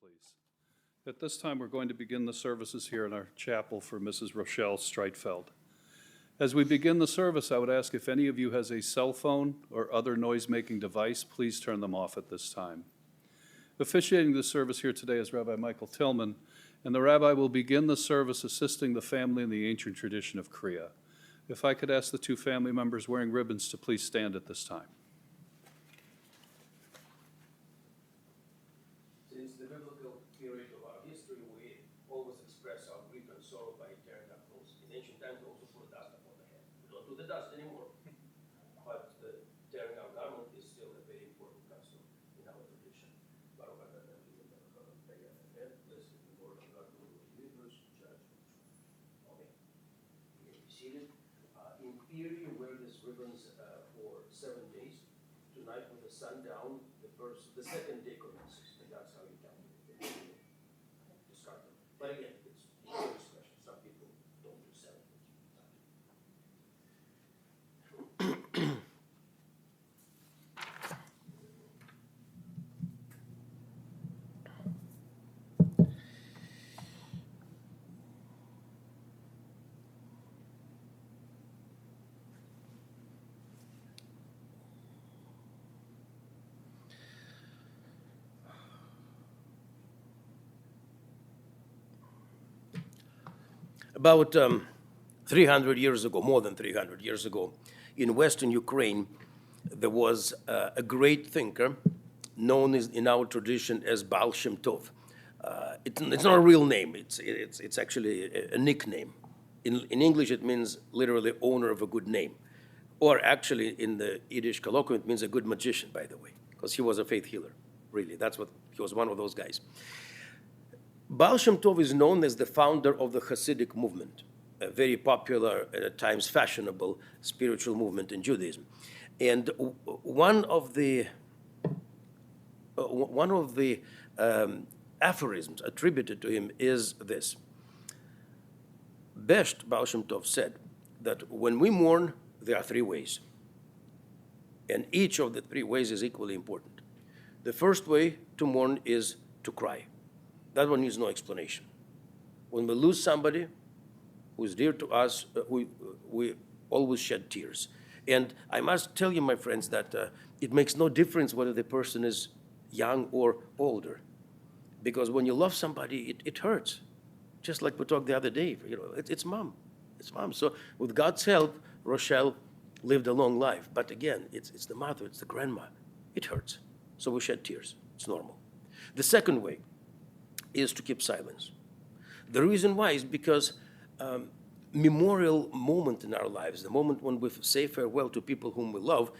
please. At this time, we're going to begin the services here in our chapel for Mrs. Rochelle Streitfeld. As we begin the service, I would ask if any of you has a cell phone or other noise-making device, please turn them off at this time. Officiating the service here today is Rabbi Michael Tillman, and the rabbi will begin the service assisting the family in the ancient tradition of Kriya. If I could ask the two family members wearing ribbons to please stand at this time. Since the biblical period of our history, we always express our grief and sorrow by tearing up clothes. In ancient times, we also put dust upon the head. We don't do the dust anymore, but the tearing our garment is still a very important custom in our tradition. Blessed is the Lord of God, Lord of the universe, judge of the truth. Amen. You may be seated. In theory, you wear these ribbons for 7 days. Tonight, with the sun down, the second day commences, and that's how you count it. Discard them. But again, it's your discretion. Some people don't do 7 days. About 300 years ago, more than 300 years ago, in Western Ukraine, there was a great thinker known in our tradition as Baal Shem Tov. It's not a real name. It's actually a nickname. In English, it means literally owner of a good name. Or actually, in the Yiddish colloquium, it means a good magician, by the way, because he was a faith healer, really. He was one of those guys. Baal Shem Tov is known as the founder of the Hasidic movement, a very popular and at times fashionable spiritual movement in Judaism. And one of the aphorisms attributed to him is this. Best, Baal Shem Tov said, that when we mourn, there are 3 ways. And each of the 3 ways is equally important. The first way to mourn is to cry. That one needs no explanation. When we lose somebody who is dear to us, we always shed tears. And I must tell you, my friends, that it makes no difference whether the person is young or older. Because when you love somebody, it hurts. Just like we talked the other day, it's mom. It's mom. So with God's help, Rochelle lived a long life. But again, it's the mother, it's the grandma. It hurts. So we shed tears. It's normal. The second way is to keep silence. The reason why is because memorial moment in our lives, the moment when we say farewell to people whom we love,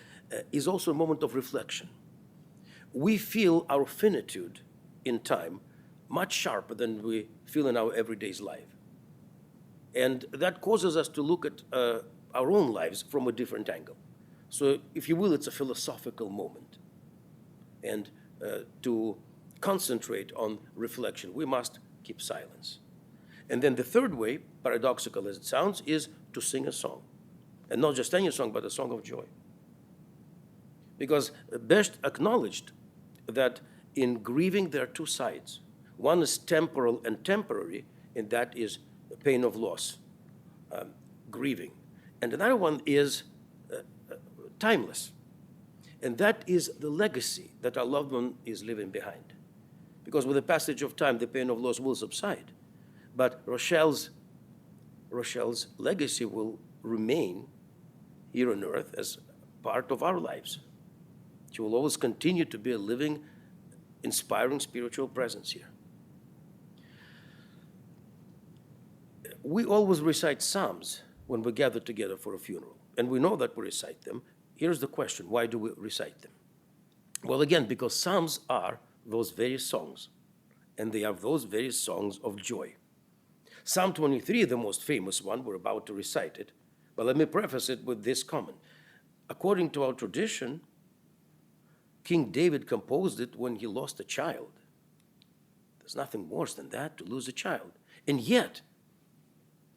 is also a moment of reflection. We feel our finitude in time much sharper than we feel in our everyday life. And that causes us to look at our own lives from a different angle. So if you will, it's a philosophical moment. And to concentrate on reflection, we must keep silence. And then the third way, paradoxical as it sounds, is to sing a song. And not just any song, but a song of joy. Because Best acknowledged that in grieving there are 2 sides. One is temporal and temporary, and that is the pain of loss, grieving. And another one is timeless. And that is the legacy that our loved one is leaving behind. Because with the passage of time, the pain of loss will subside. But Rochelle's legacy will remain here on earth as part of our lives. She will always continue to be a living, inspiring spiritual presence here. We always recite Psalms when we gather together for a funeral. And we know that we recite them. Here's the question, why do we recite them? Well, again, because Psalms are those very songs, and they are those very songs of joy. Psalm 23, the most famous one, we're about to recite it, but let me preface it with this comment. According to our tradition, King David composed it when he lost a child. There's nothing worse than that, to lose a child. And yet,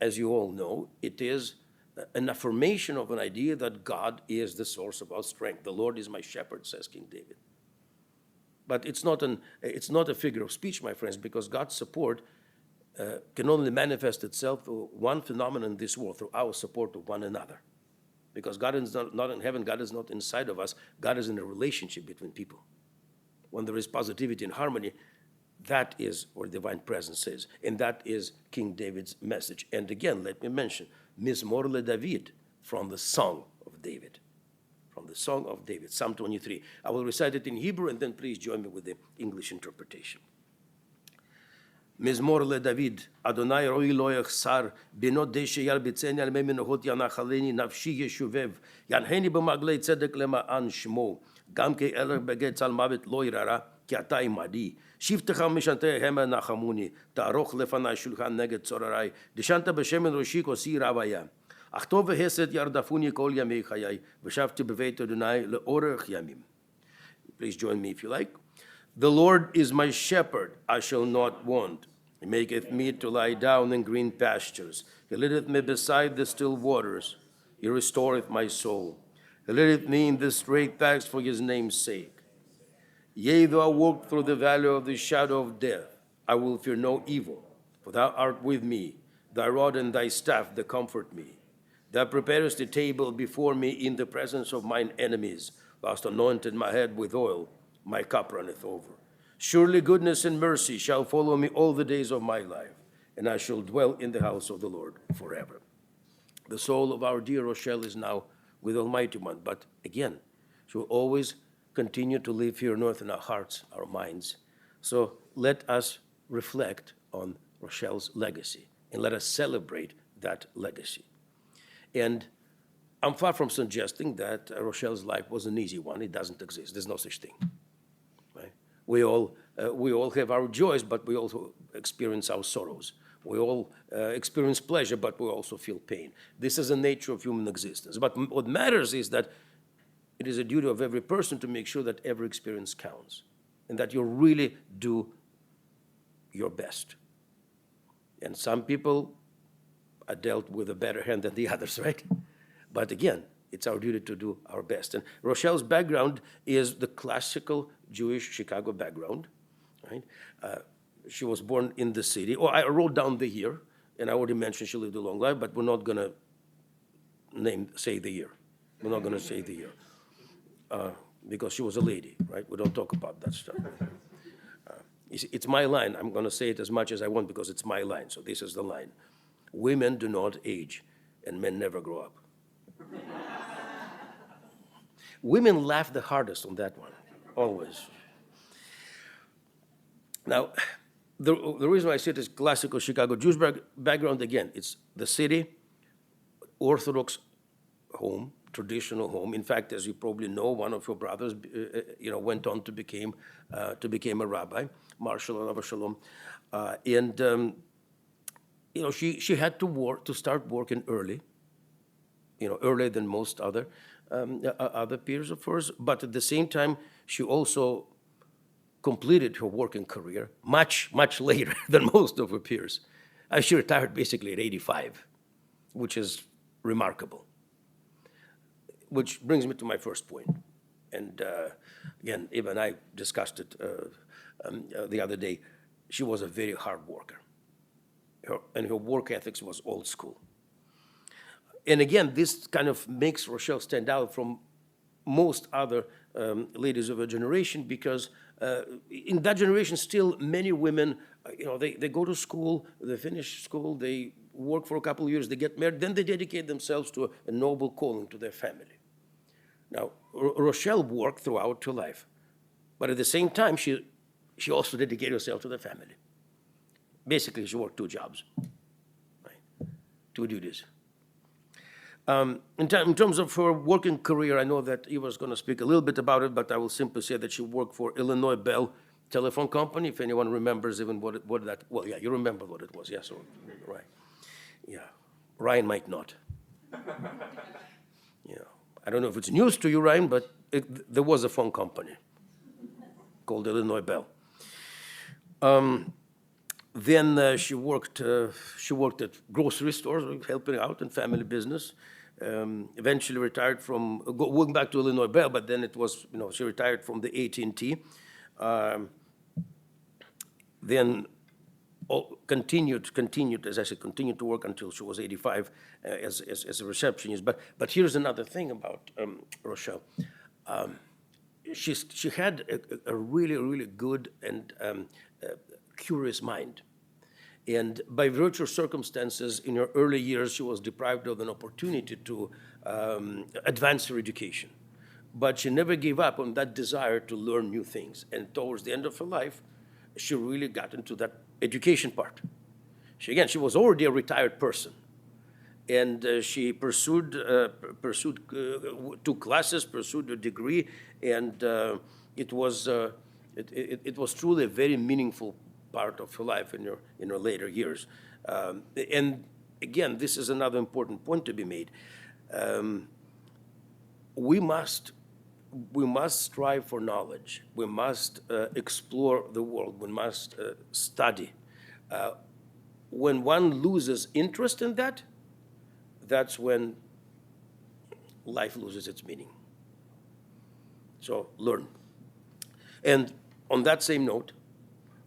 as you all know, it is an affirmation of an idea that God is the source of our strength. The Lord is my shepherd, says King David. But it's not a figure of speech, my friends, because God's support can only manifest itself through one phenomenon in this world, through our support of one another. Because God is not in heaven, God is not inside of us, God is in a relationship between people. When there is positivity and harmony, that is where divine presence is. And that is King David's message. And again, let me mention, Mizmor LeDavid, from the Song of David. From the Song of David, Psalm 23. I will recite it in Hebrew, and then please join me with the English interpretation. מזמור לדוד, אדוני רואי לא יחסר, בנות דשא ירביצני על מי מנוחות ינחלני, נפשי ישובב, ינחני במעגלי צדק למען שמו, גם כי אלך בגיא צל מוות לא ירא, כי אתה עמדי. שבטך משנתי המה נחמוני, תערוך לפני שולחן נגד צוררי, דשנת בשמן ראשי כוסי רוויה. אך טוב וחסד ירדפוני כל ימי חיי, ושבתי בבית אדוני לאורך ימים. Please join me if you like. The Lord is my shepherd, I shall not want. He maketh me to lie down in green pastures. He leadeth me beside the still waters. He restoreth my soul. He leadeth me in the straight paths for his name's sake. Yea, though I walk through the valley of the shadow of death, I will fear no evil, for thou art with me. Thy rod and thy staff, they comfort me. Thou preparest a table before me in the presence of mine enemies. Thou hast anointed my head with oil. My cup runneth over. Surely goodness and mercy shall follow me all the days of my life, and I shall dwell in the house of the Lord forever. The soul of our dear Rochelle is now with Almighty One, but again, she will always continue to live here on earth in our hearts, our minds. So let us reflect on Rochelle's legacy, and let us celebrate that legacy. And I'm far from suggesting that Rochelle's life was an easy one. It doesn't exist. There's no such thing. We all have our joys, but we also experience our sorrows. We all experience pleasure, but we also feel pain. This is the nature of human existence. But what matters is that it is a duty of every person to make sure that every experience counts and that you really do your best. And some people are dealt with a better hand than the others, right? But again, it's our duty to do our best. And Rochelle's background is the classical Jewish Chicago background, right? She was born in the city. Oh, I wrote down the year, and I already mentioned she lived a long life, but we're not going to say the year. We're not going to say the year because she was a lady, right? We don't talk about that stuff. It's my line. I'm going to say it as much as I want because it's my line. So this is the line. Women do not age, and men never grow up. Women laugh the hardest on that one, always. Now, the reason why I say it is classical Chicago Jewish background, again, it's the city, Orthodox home, traditional home. In fact, as you probably know, one of your brothers, went on to become a rabbi, Marshall alav shalom, she had to start working early, earlier than most other peers of hers, but at the same time, she also completed her working career much, much later than most of her peers. She retired basically at 85, which is remarkable. Which brings me to my first point. And again, Eva and I discussed it the other day. She was a very hard worker. Her work ethics was old school. And again, this kind of makes Rochelle stand out from most other ladies of her generation because in that generation, still many women, they go to school, they finish school, they work for a couple of years, they get married, then they dedicate themselves to a noble calling to their family. Now, Rochelle worked throughout her life, but at the same time, she also dedicated herself to the family. Basically, she worked two jobs, right? Two duties. In terms of her working career, I know that Eva was going to speak a little bit about it, but I will simply say that she worked for Illinois Bell Telephone Company. If anyone remembers even what that, well, yeah, you remember what it was, yes, right. Yeah, Ryan might not. I don't know if it's news to you, Ryan, but there was a phone company called Illinois Bell. Then she worked at grocery stores, helping out in family business. Eventually retired from going back to Illinois Bell, but then it was she retired from the AT&T Then continued, as I said, continued to work until she was 85 as a receptionist. But here's another thing about Rochelle. She had a really, really good and curious mind. And by virtue of circumstances, in her early years, she was deprived of an opportunity to advance her education. But she never gave up on that desire to learn new things. And towards the end of her life, she really got into that education part. She was already a retired person. And she pursued, took classes, pursued a degree, and it was truly a very meaningful part of her life in her later years. And again, this is another important point to be made. We must strive for knowledge. We must explore the world. We must study. When one loses interest in that, that's when life loses its meaning. So learn. And on that same note,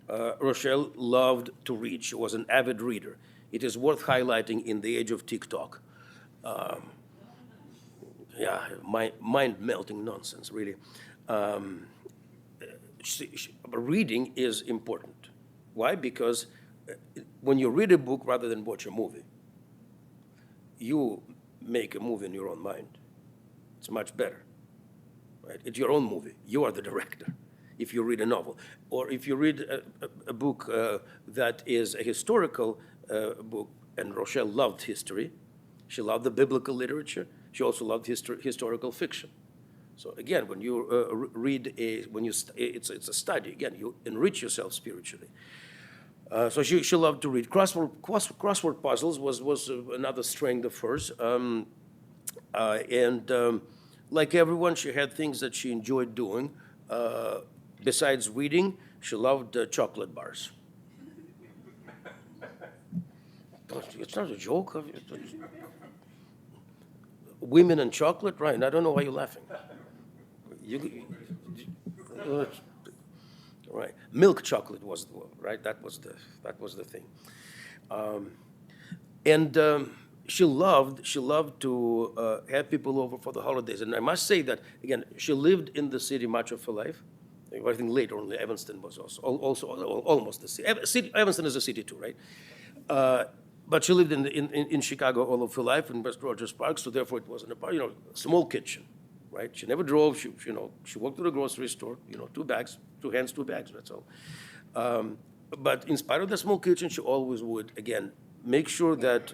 Rochelle loved to read. She was an avid reader. It is worth highlighting in the age of TikTok. Mind-melting nonsense, really. Reading is important. Why? Because when you read a book rather than watch a movie, you make a movie in your own mind. It's much better, right? It's your own movie. You are the director if you read a novel. Or if you read a book that is a historical book, and Rochelle loved history. She loved the biblical literature. She also loved historical fiction. So again, when you read it's a study. Again, you enrich yourself spiritually. So she loved to read. Crossword puzzles was another strength of hers. Like everyone, she had things that she enjoyed doing. Besides reading, she loved chocolate bars. It's not a joke. Women and chocolate, right? I don't know why you're laughing. Right, milk chocolate was right. That was the thing. She loved to have people over for the holidays. And I must say that again, she lived in the city much of her life. I think later only Evanston was also almost the city. Evanston is a city too, right? But she lived in Chicago all of her life in West Rogers Park, so therefore it was in a small kitchen, right? She never drove. She walked to the grocery store. 2 bags, 2 hands, 2 bags. That's all. But in spite of the small kitchen, she always would again make sure that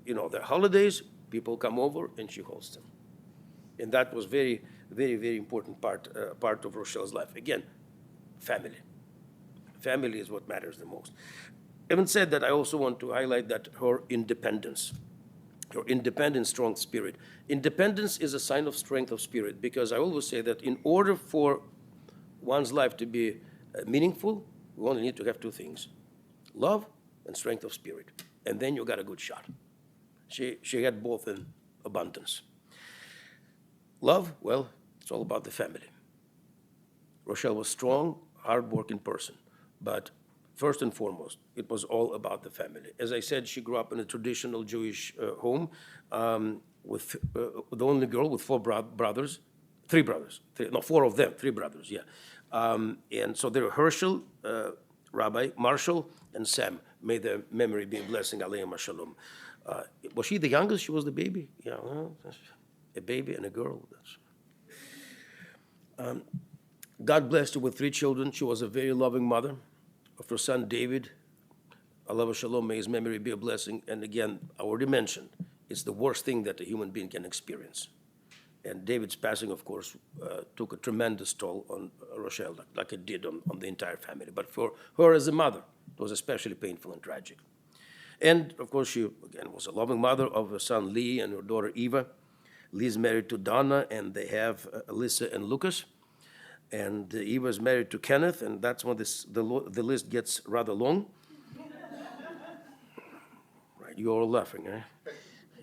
the holidays people come over and she hosts them, and that was very, very, very important part of Rochelle's life. Again, family. Family is what matters the most. Having said that, I also want to highlight that her independent, strong spirit. Independence is a sign of strength of spirit, because I always say that in order for one's life to be meaningful, we only need to have 2 things: love and strength of spirit. And then you got a good shot. She had both in abundance. Love, well, it's all about the family. Rochelle was strong, hardworking person, but first and foremost, it was all about the family. As I said, she grew up in a traditional Jewish home with the only girl with 4 brothers, 3 brothers, 4 of them, 3 brothers, yeah. And so there were Herschel, Rabbi, Marshall, and Sam. May their memory be a blessing, Aleichem Shalom. Was she the youngest? She was the baby? Yeah, well, a baby and a girl. God blessed her with 3 children. She was a very loving mother of her son David. Aleichem Shalom, may his memory be a blessing. And again, I already mentioned, it's the worst thing that a human being can experience. And David's passing, of course, took a tremendous toll on Rochelle, like it did on the entire family. But for her as a mother, it was especially painful and tragic. And, of course, she, again, was a loving mother of her son Lee and her daughter Eva. Lee's married to Donna, and they have Alyssa and Lucas. And Eva's married to Kenneth, and that's when the list gets rather long. Right, you're all laughing, eh?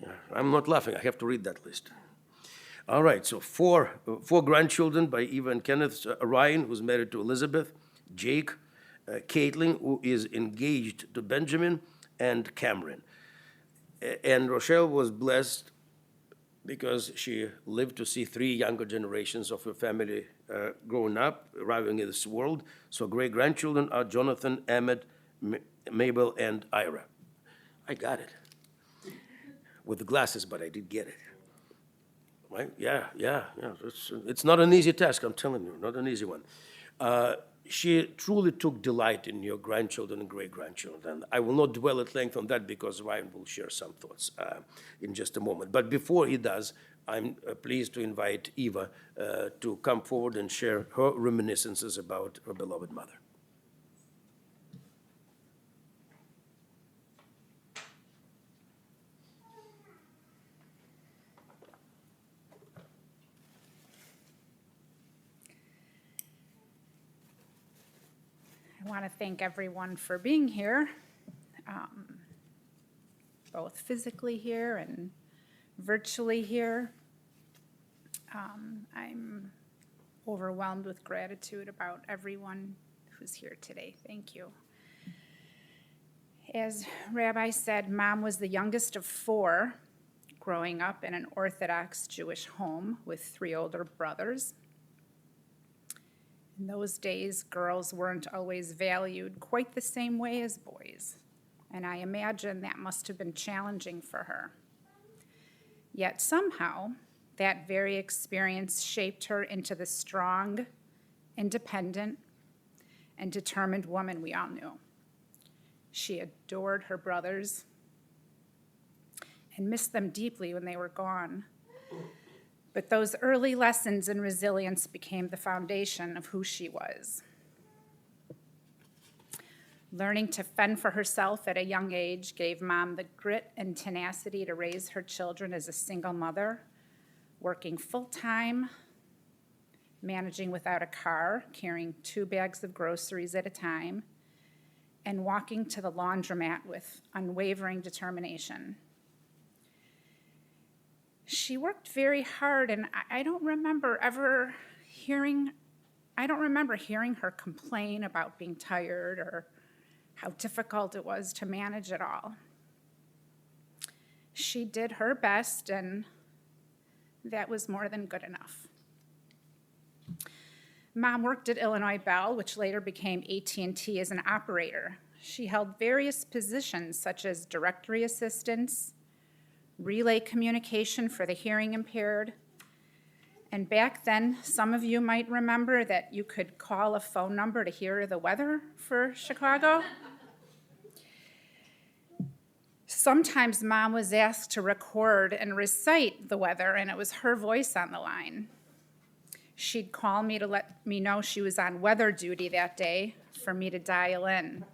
Yeah, I'm not laughing. I have to read that list. All right, so four grandchildren by Eva and Kenneth. Ryan, who's married to Elizabeth, Jake, Caitlin, who is engaged to Benjamin, and Cameron. And Rochelle was blessed because she lived to see three younger generations of her family growing up, arriving in this world. So great-grandchildren are Jonathan, Emmett, Mabel, and Ira. I got it. With the glasses, but I did get it. Right? Yeah. It's not an easy task, I'm telling you, not an easy one. She truly took delight in your grandchildren and great-grandchildren. I will not dwell at length on that because Ryan will share some thoughts in just a moment. But before he does, I'm pleased to invite Eva to come forward and share her reminiscences about her beloved mother. I want to thank everyone for being here, both physically here and virtually here. I'm overwhelmed with gratitude about everyone who's here today. Thank you. As Rabbi said, Mom was the youngest of four, growing up in an Orthodox Jewish home with three older brothers. In those days, girls weren't always valued quite the same way as boys, and I imagine that must have been challenging for her. Yet somehow, that very experience shaped her into the strong, independent, and determined woman we all knew. She adored her brothers and missed them deeply when they were gone. But those early lessons in resilience became the foundation of who she was. Learning to fend for herself at a young age gave Mom the grit and tenacity to raise her children as a single mother, working full-time, managing without a car, carrying 2 bags of groceries at a time, and walking to the laundromat with unwavering determination. She worked very hard, and I don't remember hearing her complain about being tired or how difficult it was to manage it all. She did her best, and that was more than good enough. Mom worked at Illinois Bell, which later became AT&T, as an operator. She held various positions such as directory assistance, relay communication for the hearing impaired. And back then, some of you might remember that you could call a phone number to hear the weather for Chicago. Sometimes Mom was asked to record and recite the weather, and it was her voice on the line. She'd call me to let me know she was on weather duty that day for me to dial in.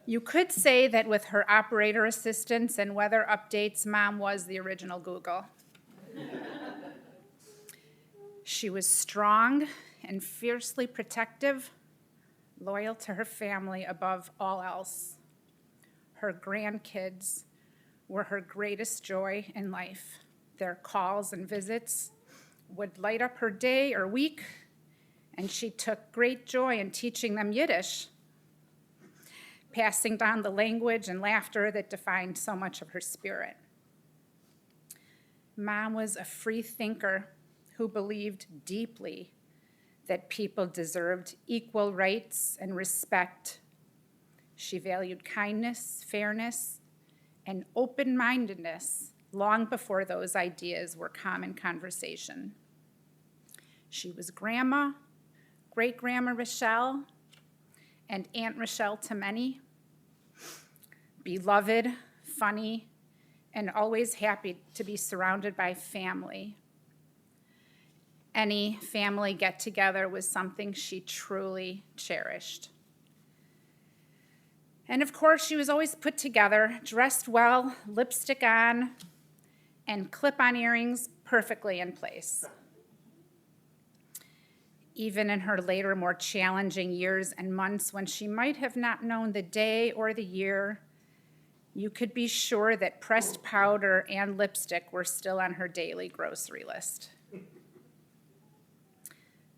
You could say that with her operator assistance and weather updates, Mom was the original Google. She was strong and fiercely protective, loyal to her family above all else. Her grandkids were her greatest joy in life. Their calls and visits would light up her day or week, and she took great joy in teaching them Yiddish, passing down the language and laughter that defined so much of her spirit. Mom was a free thinker who believed deeply that people deserved equal rights and respect. She valued kindness, fairness, and open-mindedness long before those ideas were common conversation. She was Grandma, Great-Grandma Rochelle, and Aunt Rochelle to many. Beloved, funny, and always happy to be surrounded by family. Any family get-together was something she truly cherished. And of course, she was always put together, dressed well, lipstick on, and clip-on earrings perfectly in place. Even in her later, more challenging years and months when she might have not known the day or the year, You could be sure that pressed powder and lipstick were still on her daily grocery list.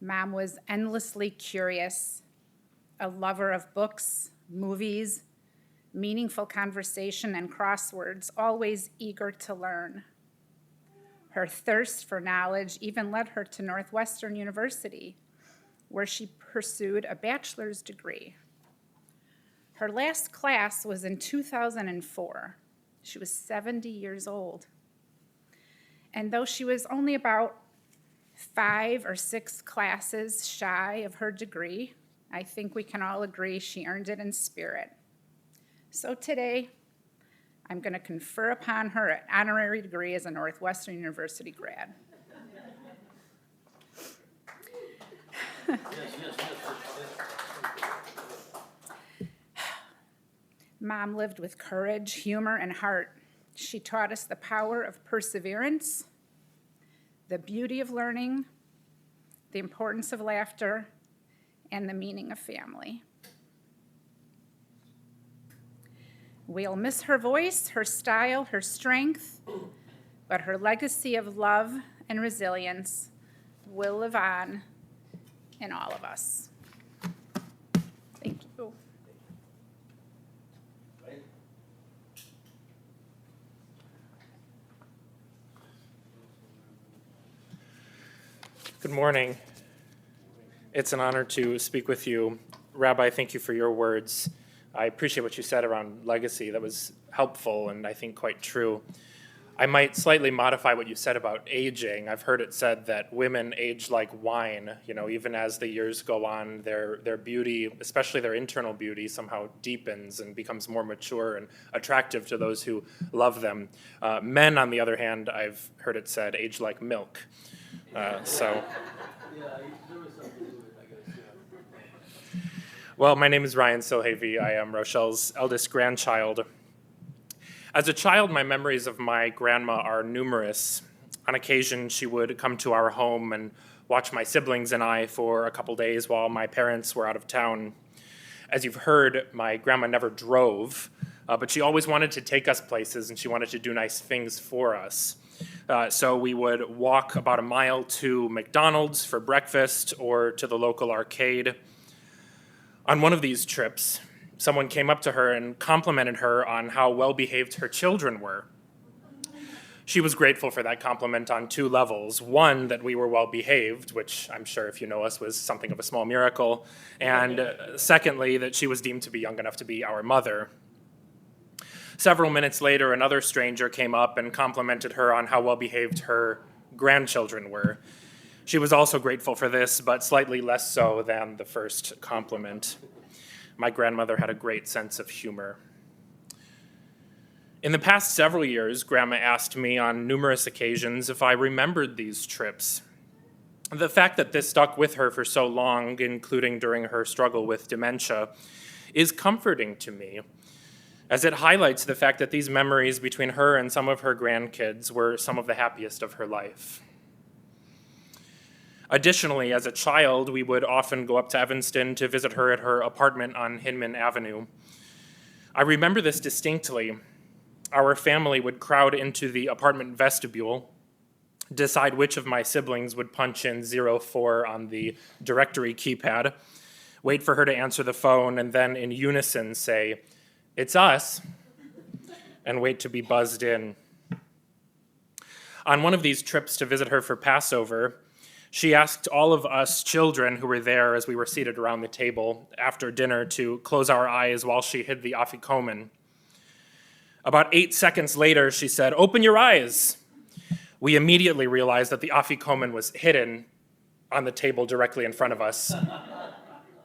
Mom was endlessly curious, a lover of books, movies, meaningful conversation, and crosswords, always eager to learn. Her thirst for knowledge even led her to Northwestern University, where she pursued a bachelor's degree. Her last class was in 2004. She was 70 years old. And though she was only about 5 or 6 classes shy of her degree, I think we can all agree she earned it in spirit. So today, I'm going to confer upon her an honorary degree as a Northwestern University grad. Mom lived with courage, humor, and heart. She taught us the power of perseverance, the beauty of learning, the importance of laughter, and the meaning of family. We'll miss her voice, her style, her strength, but her legacy of love and resilience will live on in all of us. Thank you. Good morning. It's an honor to speak with you. Rabbi, thank you for your words. I appreciate what you said around legacy. That was helpful and I think quite true. I might slightly modify what you said about aging. I've heard it said that women age like wine. Even as the years go on, their beauty, especially their internal beauty, somehow deepens and becomes more mature and attractive to those who love them. Men, on the other hand, I've heard it said, age like milk. Well, my name is Ryan Silhavy. I am Rochelle's eldest grandchild. As a child, my memories of my grandma are numerous. On occasion, she would come to our home and watch my siblings and I for a couple days while my parents were out of town. As you've heard, my grandma never drove, but she always wanted to take us places and she wanted to do nice things for us. So we would walk about a mile to McDonald's for breakfast or to the local arcade. On one of these trips, someone came up to her and complimented her on how well-behaved her children were. She was grateful for that compliment on 2 levels. One, that we were well-behaved, which I'm sure if you know us was something of a small miracle. And secondly, that she was deemed to be young enough to be our mother. Several minutes later, another stranger came up and complimented her on how well-behaved her grandchildren were. She was also grateful for this, but slightly less so than the first compliment. My grandmother had a great sense of humor. In the past several years, Grandma asked me on numerous occasions if I remembered these trips. The fact that this stuck with her for so long, including during her struggle with dementia, is comforting to me, as it highlights the fact that these memories between her and some of her grandkids were some of the happiest of her life. Additionally, as a child, we would often go up to Evanston to visit her at her apartment on Hinman Avenue. I remember this distinctly. Our family would crowd into the apartment vestibule, decide which of my siblings would punch in 04 on the directory keypad, wait for her to answer the phone, and then in unison say, "It's us," and wait to be buzzed in. On one of these trips to visit her for Passover, she asked all of us children who were there as we were seated around the table after dinner to close our eyes while she hid the afikomen. About 8 seconds later, she said, "Open your eyes." We immediately realized that the afikomen was hidden on the table directly in front of us.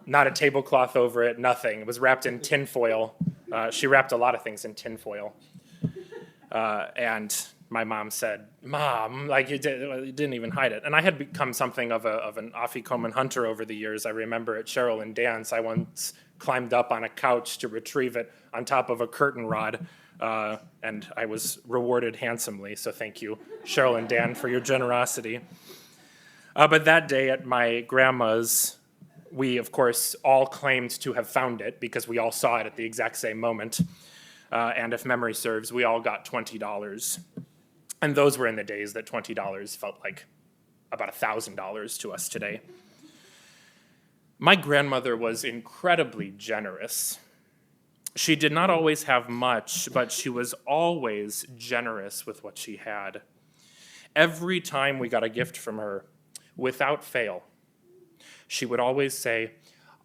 Not a tablecloth over it, nothing. It was wrapped in tinfoil. She wrapped a lot of things in tinfoil. And my mom said, "Mom, you didn't even hide it." And I had become something of an afikomen hunter over the years. I remember at Cheryl and Dan's, I once climbed up on a couch to retrieve it on top of a curtain rod, and I was rewarded handsomely. So thank you, Cheryl and Dan, for your generosity. But that day at my grandma's, we, of course, all claimed to have found it because we all saw it at the exact same moment. and if memory serves, we all got $20. And those were in the days that $20 felt like about $1,000 to us today. My grandmother was incredibly generous. She did not always have much, but she was always generous with what she had. Every time we got a gift from her, without fail, she would always say,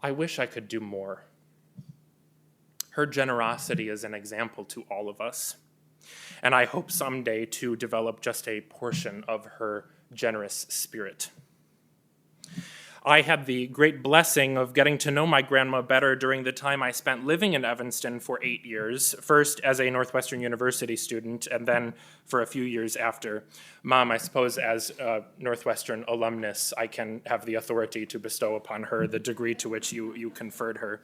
"I wish I could do more." Her generosity is an example to all of us, and I hope someday to develop just a portion of her generous spirit. I had the great blessing of getting to know my grandma better during the time I spent living in Evanston for 8 years, first as a Northwestern University student, and then for a few years after. Mom, I suppose as a Northwestern alumnus, I can have the authority to bestow upon her the degree to which you conferred her.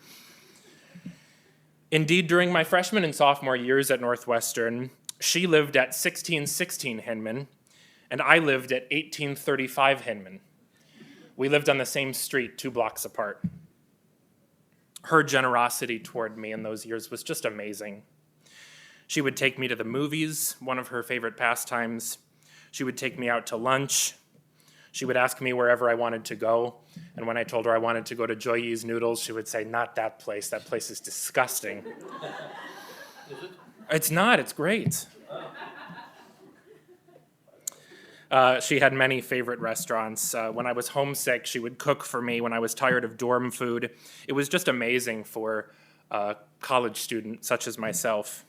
Indeed, during my freshman and sophomore years at Northwestern, she lived at 1616 Hinman, and I lived at 1835 Hinman. We lived on the same street, 2 blocks apart. Her generosity toward me in those years was just amazing. She would take me to the movies, one of her favorite pastimes. She would take me out to lunch. She would ask me wherever I wanted to go. And when I told her I wanted to go to Joy Yee's Noodles, she would say, "Not that place. That place is disgusting." Is it? It's not. It's great. She had many favorite restaurants. When I was homesick, she would cook for me. When I was tired of dorm food, it was just amazing for a college student such as myself.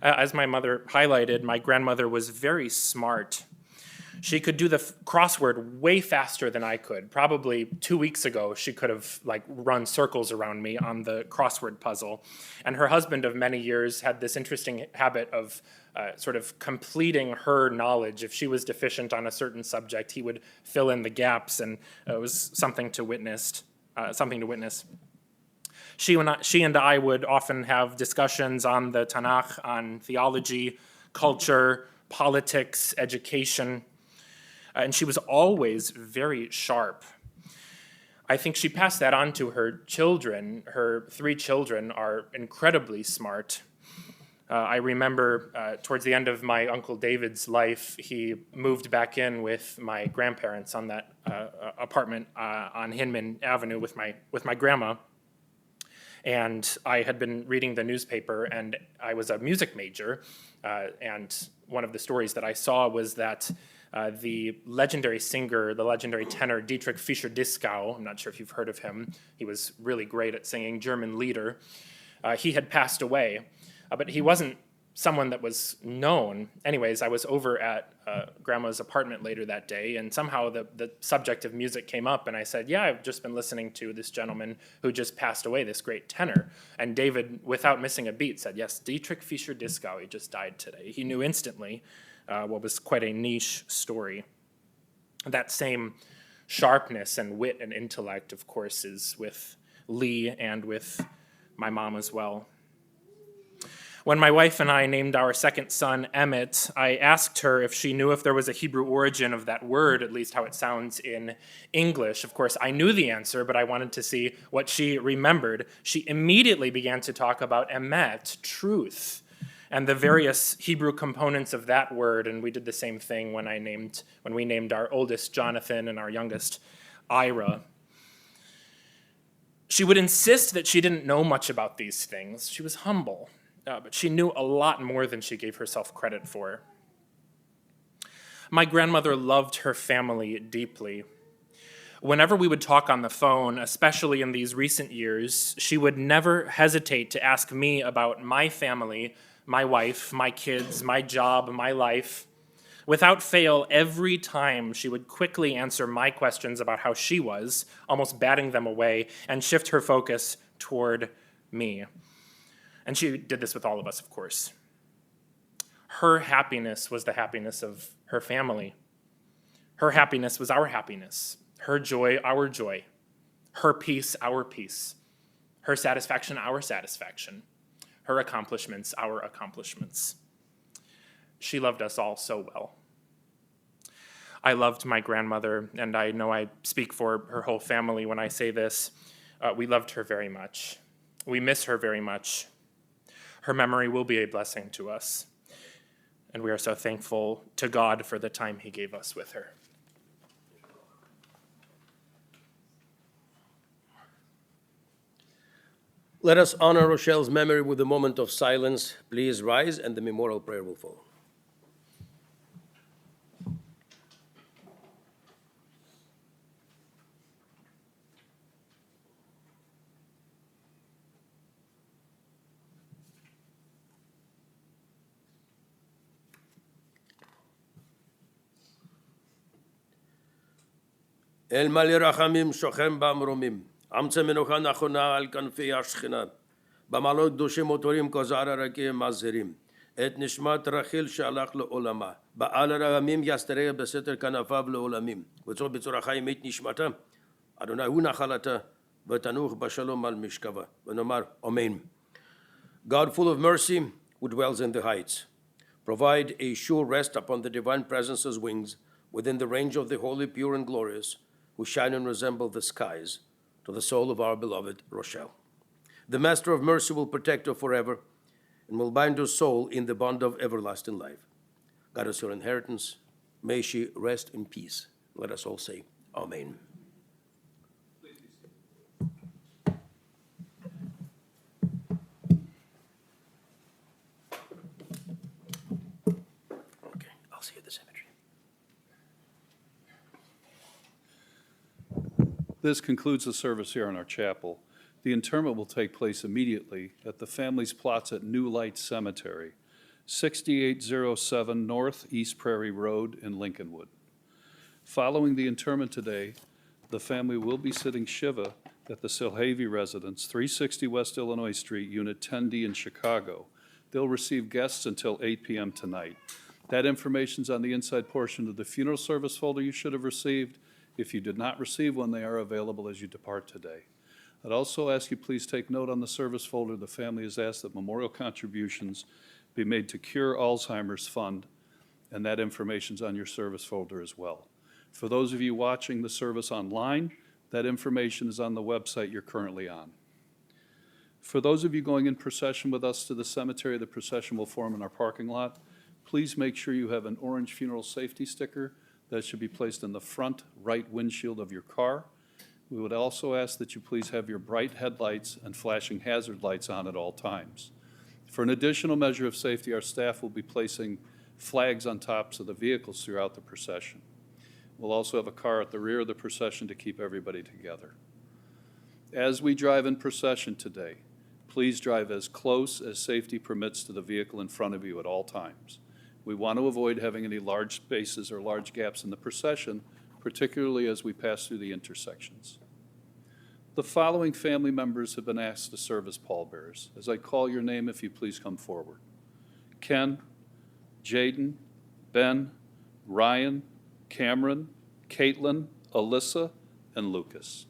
As my mother highlighted, my grandmother was very smart. She could do the crossword way faster than I could. Probably 2 weeks ago, she could have run circles around me on the crossword puzzle. And her husband of many years had this interesting habit of sort of completing her knowledge. If she was deficient on a certain subject, he would fill in the gaps, and it was something to witness. She and I would often have discussions on the Tanakh, on theology, culture, politics, education. And she was always very sharp. I think she passed that on to her children. Her 3 children are incredibly smart. I remember towards the end of my Uncle David's life, he moved back in with my grandparents on that apartment on Hinman Avenue with my grandma. And I had been reading the newspaper, and I was a music major. And one of the stories that I saw was that the legendary singer, the legendary tenor Dietrich Fischer-Dieskau, I'm not sure if you've heard of him, he was really great at singing, German leader, he had passed away, but he wasn't someone that was known. Anyways, I was over at Grandma's apartment later that day, and somehow the subject of music came up, and I said, "Yeah, I've just been listening to this gentleman who just passed away, this great tenor." And David, without missing a beat, said, "Yes, Dietrich Fischer-Dieskau, he just died today." He knew instantly what was quite a niche story. That same sharpness and wit and intellect, of course, is with Lee and with my mom as well. When my wife and I named our second son Emmett, I asked her if she knew if there was a Hebrew origin of that word, at least how it sounds in English. Of course, I knew the answer, but I wanted to see what she remembered. She immediately began to talk about emet, truth, and the various Hebrew components of that word, and we did the same thing when we named our oldest Jonathan and our youngest Ira. She would insist that she didn't know much about these things. She was humble, but she knew a lot more than she gave herself credit for. My grandmother loved her family deeply. Whenever we would talk on the phone, especially in these recent years, she would never hesitate to ask me about my family, my wife, my kids, my job, my life. Without fail, every time she would quickly answer my questions about how she was, almost batting them away, and shift her focus toward me. And she did this with all of us, of course. Her happiness was the happiness of her family. Her happiness was our happiness. Her joy, our joy. Her peace, our peace. Her satisfaction, our satisfaction. Her accomplishments, our accomplishments. She loved us all so well. I loved my grandmother, and I know I speak for her whole family when I say this. We loved her very much. We miss her very much. Her memory will be a blessing to us, and we are so thankful to God for the time he gave us with her. Let us honor Rochelle's memory with a moment of silence. Please rise, and the memorial prayer will follow. אל מלא רחמים שוכם במרומים, אמצע מנוחה נכונה על כנפי השכינה, במעלות קדושים וטהורים כזר הרקיע מזהירים, את נשמת רחל שהלך לעולמה, בעל הרחמים יסתרע בסתר כנפיו לעולמים, וצור בצורה חיים את נשמתה, אדוני הוא נחלתה, ותנוח בשלום על משכבה, ונאמר אמן. God full of mercy, who dwells in the heights, provide a sure rest upon the divine presence's wings, within the range of the holy, pure, and glorious, who shine and resemble the skies, to the soul of our beloved Rochelle. The Master of mercy will protect her forever and will bind her soul in the bond of everlasting life. God is your inheritance. May she rest in peace. Let us all say, Amen. Okay, I'll see you at the cemetery. This concludes the service here in our chapel. The interment will take place immediately at the family's plots at New Light Cemetery, 6807 North East Prairie Road in Lincolnwood. Following the interment today, the family will be sitting Shiva at the Silhavy residence, 360 West Illinois Street, Unit 10D in Chicago. They'll receive guests until 8 p.m. tonight. That information's on the inside portion of the funeral service folder you should have received. If you did not receive one, they are available as you depart today. I'd also ask you please take note on the service folder. The family has asked that memorial contributions be made to Cure Alzheimer's Fund, and that information's on your service folder as well. For those of you watching the service online, that information is on the website you're currently on. For those of you going in procession with us to the cemetery, the procession will form in our parking lot. Please make sure you have an orange funeral safety sticker that should be placed in the front right windshield of your car. We would also ask that you please have your bright headlights and flashing hazard lights on at all times. For an additional measure of safety, our staff will be placing flags on tops of the vehicles throughout the procession. We'll also have a car at the rear of the procession to keep everybody together. As we drive in procession today, please drive as close as safety permits to the vehicle in front of you at all times. We want to avoid having any large spaces or large gaps in the procession, particularly as we pass through the intersections. The following family members have been asked to serve as pallbearers. As I call your name, if you please come forward. Ken, Jaden, Ben, Ryan, Cameron, Caitlin, Alyssa, and Lucas.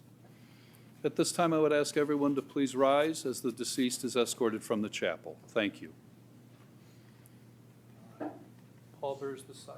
At this time, I would ask everyone to please rise as the deceased is escorted from the chapel. Thank you. Pallbearers this side.